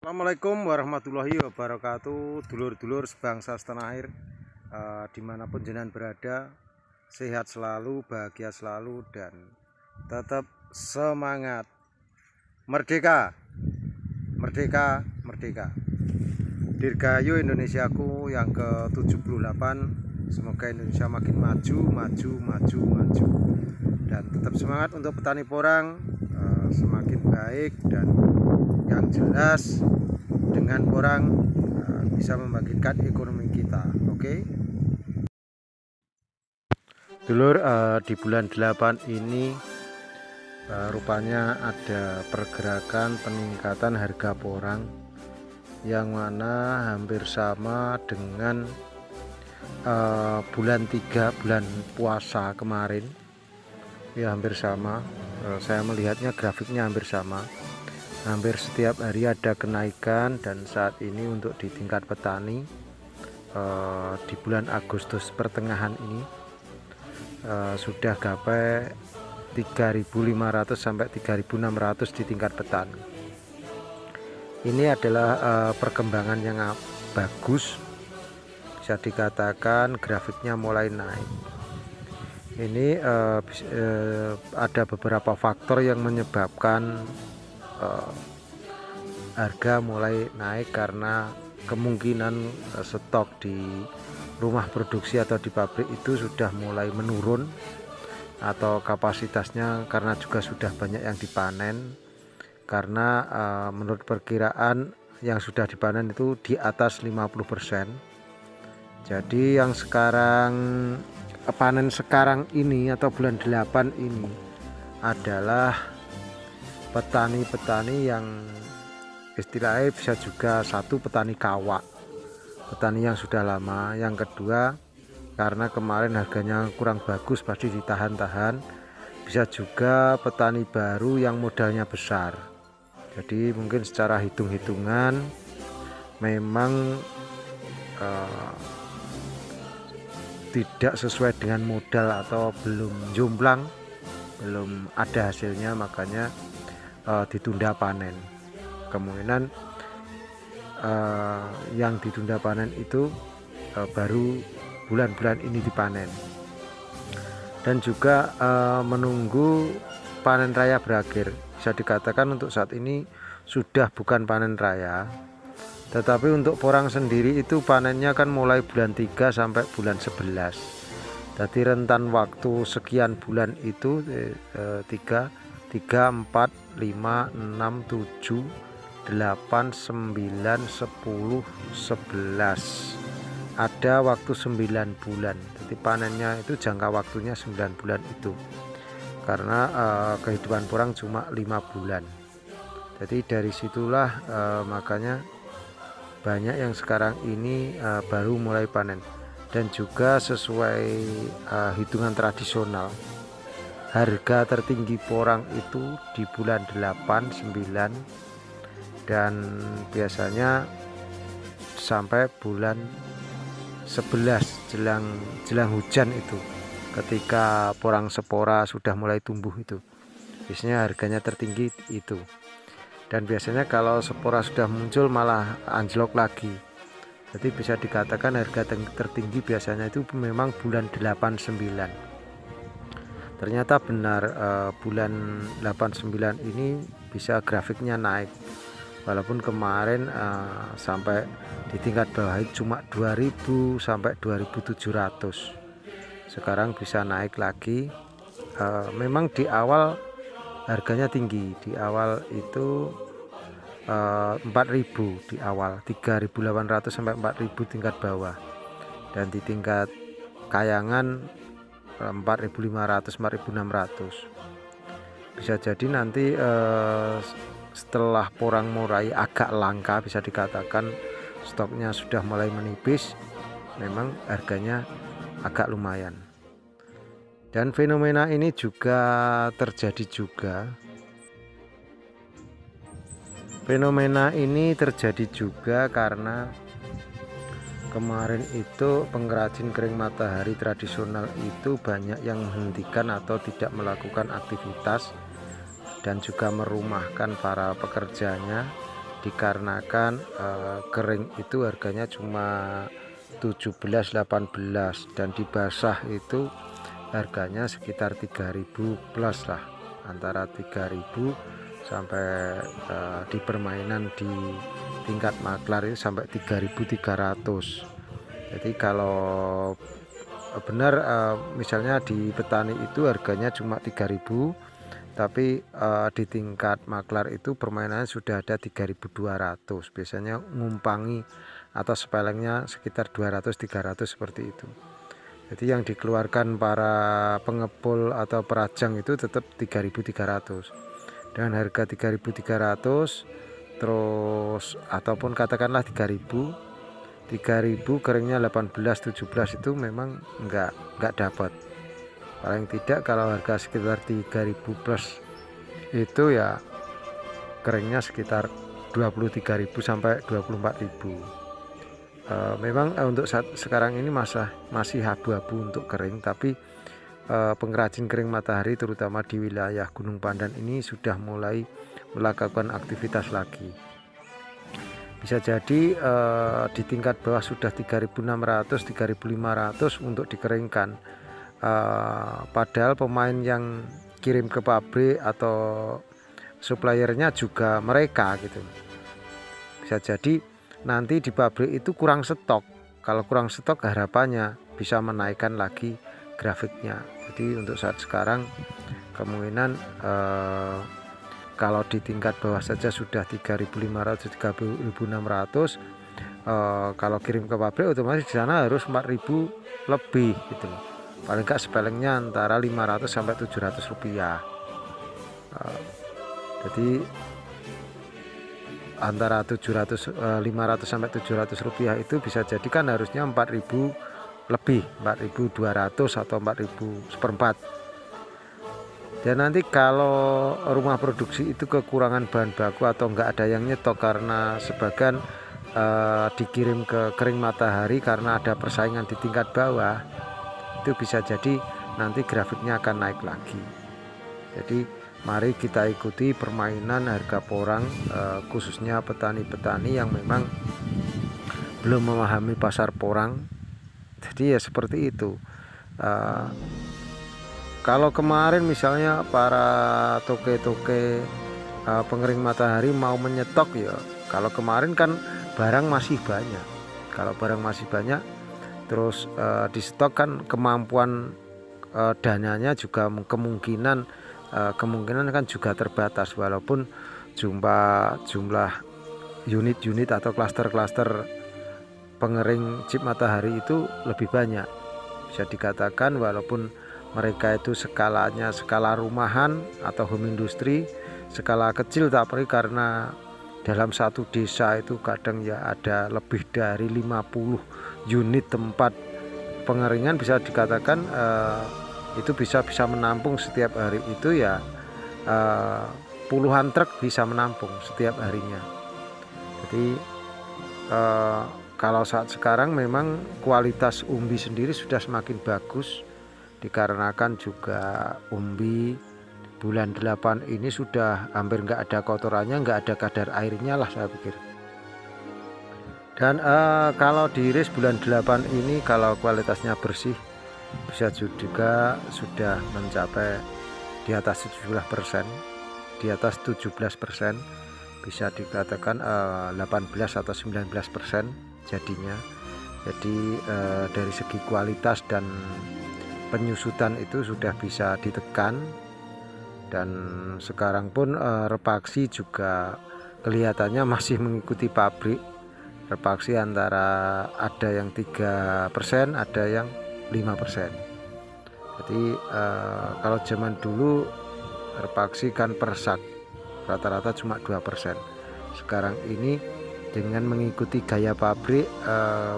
Assalamualaikum warahmatullahi wabarakatuh, dulur-dulur sebangsa setanah air, dimanapun jenengan berada, sehat selalu, bahagia selalu, dan tetap semangat. Merdeka, merdeka, merdeka. Dirgahayu Indonesiaku yang ke-78. Semoga Indonesia makin maju, maju, maju, maju. Dan tetap semangat untuk petani porang, semakin baik, dan yang jelas dengan porang bisa membangkitkan ekonomi kita. Oke. Dulur, di bulan 8 ini rupanya ada pergerakan peningkatan harga porang yang mana hampir sama dengan bulan 3, bulan puasa kemarin. Ya, hampir sama. Saya melihatnya grafiknya hampir sama. Hampir setiap hari ada kenaikan, dan saat ini untuk di tingkat petani di bulan Agustus pertengahan ini sudah gapai 3.500 sampai 3.600 di tingkat petani. Ini adalah perkembangan yang bagus, bisa dikatakan grafiknya mulai naik. Ini ada beberapa faktor yang menyebabkan harga mulai naik, karena kemungkinan stok di rumah produksi atau di pabrik itu sudah mulai menurun, atau kapasitasnya karena juga sudah banyak yang dipanen, karena menurut perkiraan yang sudah dipanen itu di atas 50%. Jadi yang sekarang panen sekarang ini atau bulan 8 ini adalah petani-petani yang istilahnya bisa juga satu petani kawak, petani yang sudah lama. Yang kedua, karena kemarin harganya kurang bagus pasti ditahan-tahan. Bisa juga petani baru yang modalnya besar. Jadi mungkin secara hitung-hitungan memang tidak sesuai dengan modal atau belum jomplang, belum ada hasilnya, makanya ditunda panen. Kemungkinan yang ditunda panen itu baru bulan-bulan ini dipanen, dan juga menunggu panen raya berakhir. Bisa dikatakan untuk saat ini sudah bukan panen raya, tetapi untuk porang sendiri itu panennya kan mulai bulan 3 sampai bulan 11. Jadi rentan waktu sekian bulan itu 3, 4, 5, 6, 7, 8, 9, 10, 11. Ada waktu 9 bulan. Jadi panennya itu jangka waktunya 9 bulan itu. Karena kehidupan porang cuma 5 bulan. Jadi dari situlah makanya banyak yang sekarang ini baru mulai panen. Dan juga sesuai hitungan tradisional, harga tertinggi porang itu di bulan 8, 9, dan biasanya sampai bulan 11 jelang hujan itu, ketika porang spora sudah mulai tumbuh itu biasanya harganya tertinggi itu. Dan biasanya kalau spora sudah muncul malah anjlok lagi. Jadi bisa dikatakan harga tertinggi biasanya itu memang bulan 8, 9. Ternyata benar, bulan 8-9 ini bisa grafiknya naik, walaupun kemarin sampai di tingkat bawah cuma 2000 sampai 2700. Sekarang bisa naik lagi. Memang di awal harganya tinggi, di awal itu 4000, di awal 3800 sampai 4000 tingkat bawah, dan di tingkat kayangan 4500, 4600. Bisa jadi nanti setelah porang mulai agak langka, bisa dikatakan stoknya sudah mulai menipis, memang harganya agak lumayan. Dan fenomena ini juga terjadi karena kemarin itu pengrajin kering matahari tradisional itu banyak yang menghentikan atau tidak melakukan aktivitas, dan juga merumahkan para pekerjanya, dikarenakan kering itu harganya cuma 17-18 dan di basah itu harganya sekitar 3.000 plus lah, antara 3.000 sampai di permainan di tingkat maklar itu sampai 3.300. Jadi kalau benar misalnya di petani itu harganya cuma 3.000, tapi di tingkat maklar itu permainannya sudah ada 3.200, biasanya ngumpangi atau sepelengnya sekitar 200-300 seperti itu. Jadi yang dikeluarkan para pengepul atau perajang itu tetap 3.300 dengan harga 3.300, terus ataupun katakanlah 3.000 keringnya 18-17 itu memang enggak dapat. Paling tidak kalau harga sekitar 3.000 plus itu ya keringnya sekitar 23.000 sampai 24.000. Memang untuk saat sekarang ini masih abu-abu untuk kering, tapi pengrajin kering matahari terutama di wilayah Gunung Pandan ini sudah mulai melakukan aktivitas lagi. Bisa jadi di tingkat bawah sudah 3.600-3.500 untuk dikeringkan. Padahal pemain yang kirim ke pabrik atau suppliernya juga mereka gitu. Bisa jadi nanti di pabrik itu kurang stok. Kalau kurang stok harapannya bisa menaikkan lagi grafiknya. Jadi untuk saat sekarang kemungkinan kalau di tingkat bawah saja sudah 3.500-3.600, kalau kirim ke pabrik otomatis di sana harus 4.000 lebih gitu loh. Paling enggak sepelengnya antara 500 sampai 700 rupiah. Jadi antara 500 sampai 700 rupiah itu bisa jadi kan harusnya 4.000 lebih, 4.200 atau 4.000 seperempat. Dan nanti kalau rumah produksi itu kekurangan bahan baku atau enggak ada yang nyetok karena sebagian dikirim ke kering matahari karena ada persaingan di tingkat bawah, itu bisa jadi nanti grafiknya akan naik lagi. Jadi mari kita ikuti permainan harga porang, khususnya petani-petani yang memang belum memahami pasar porang. Jadi ya seperti itu. Kalau kemarin misalnya para toke-toke pengering matahari mau menyetok ya, kalau kemarin kan barang masih banyak. Kalau barang masih banyak terus di stok kan kemampuan dananya juga kemungkinan kan juga terbatas, walaupun jumlah unit-unit atau klaster-klaster pengering chip matahari itu lebih banyak. Bisa dikatakan walaupun mereka itu skalanya skala rumahan atau home industry, skala kecil, tapi karena dalam satu desa itu kadang ya ada lebih dari 50 unit tempat pengeringan, bisa dikatakan itu bisa menampung setiap hari itu ya puluhan truk bisa menampung setiap harinya. Jadi kalau saat sekarang memang kualitas umbi sendiri sudah semakin bagus, dikarenakan juga umbi bulan 8 ini sudah hampir nggak ada kotorannya, nggak ada kadar airnya lah saya pikir. Dan kalau diiris bulan 8 ini kalau kualitasnya bersih bisa juga sudah mencapai di atas 17%, di atas 17%, bisa dikatakan 18 atau 19% jadinya. Jadi dari segi kualitas dan penyusutan itu sudah bisa ditekan, dan sekarang pun repaksi juga kelihatannya masih mengikuti pabrik. Repaksi antara ada yang 3%, ada yang 5%. Jadi kalau zaman dulu repaksi kan per sak rata-rata cuma 2%. Sekarang ini dengan mengikuti gaya pabrik,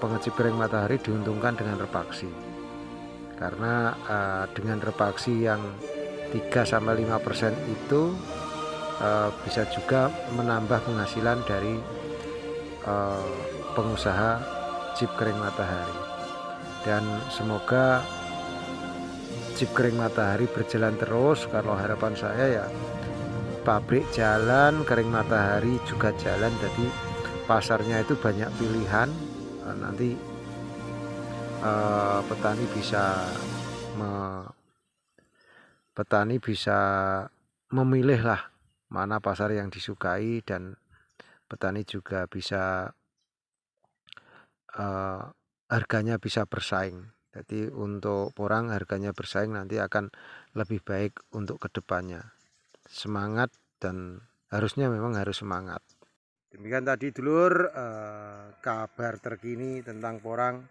pengecip kering matahari diuntungkan dengan repaksi. Karena dengan repaksi yang 3-5% itu bisa juga menambah penghasilan dari pengusaha chip kering matahari. Dan semoga chip kering matahari berjalan terus. Kalau harapan saya ya pabrik jalan, kering matahari juga jalan. Jadi pasarnya itu banyak pilihan. Nanti petani bisa memilih lah mana pasar yang disukai, dan petani juga bisa harganya bisa bersaing. Jadi untuk porang harganya bersaing nanti akan lebih baik untuk kedepannya. Semangat, dan harusnya memang harus semangat. Demikian tadi dulur kabar terkini tentang porang.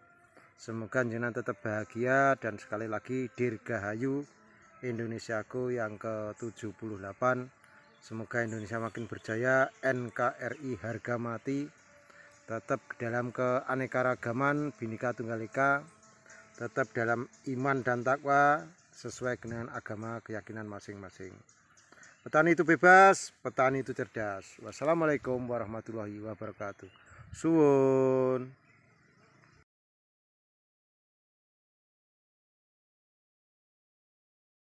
Semoga jenengan tetap bahagia, dan sekali lagi Dirgahayu Indonesiaku yang ke-78. Semoga Indonesia makin berjaya, NKRI harga mati, tetap dalam keanekaragaman Bhinneka Tunggal Ika, tetap dalam iman dan takwa sesuai dengan agama keyakinan masing-masing. Petani itu bebas, petani itu cerdas. Wassalamualaikum warahmatullahi wabarakatuh. Suwun.